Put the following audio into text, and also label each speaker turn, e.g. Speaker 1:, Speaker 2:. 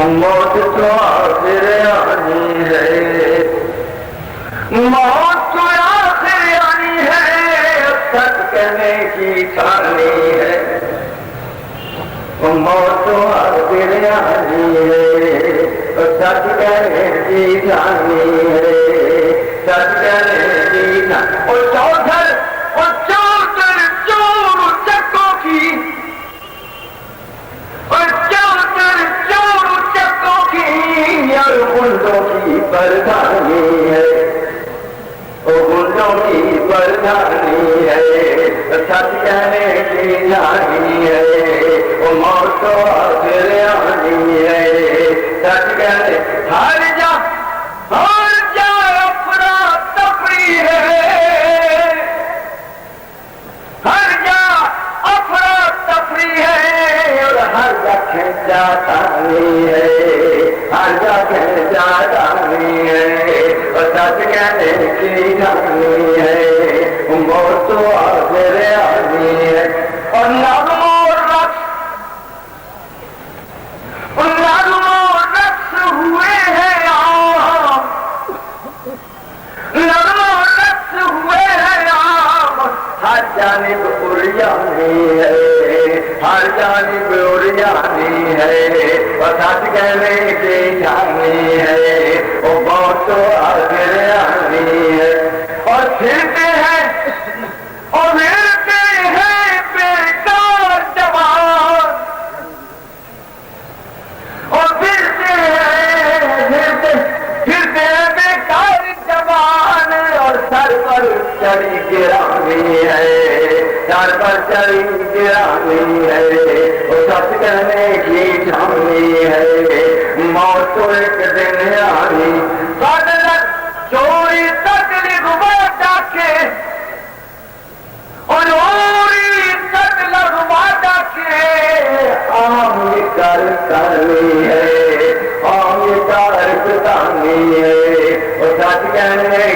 Speaker 1: موت تو آخر آنی ہے، موت تو آخر آنی ہے، سچ کہنے کی ٹھانی ہے، موت تو آخر آنی ہے، سچ کہنے کی ٹھانی ہے، سچ کہنے کی ٹھانی۔ اور چوتھر چور چکوں کی، اور چور چکوں کی، اور گنڈوں کی پردھانی ہے، گنڈوں کی پردھانی ہے، سچ کہنے کی جانی ہے، موت تو آخر آنی ہے، سچ کہنے ہر جا افراتفری ہے، ہر جا افراتفری ہے، اور ہر جا کھینچا تانی ہے، ہر جا کھینچا تانی ہے، اور سچ کہنے کی جانی ہے، موت تو آخر آنی ہے۔ اور نغم و رقص ہوئے ہیں عام، نغم و رقص ہوئے ہیں عام، ہر جانب عریانی ہے، ہر جانب عریانی ہے، اور سچ کہنے کی جانی ہے، وہ موت تو آخر آنی ہے۔ اور پھرتے ہیں اور پھرتے ہیں بیکار جوان، اور پھرتے ہیں بیکار جوان، اور سر پر چڑی گرانی ہے، سر پر چڑی گرانی ہے، وہ سچ کہنے کی ٹھانی ہے، موت تو ایک دن آنی۔ چوری تک لگوا ڈاکے، اور چوری تک لگوا ڈاکے، عام کر کرنی ہے، عام کر ستانی ہے، اور سچ کہنے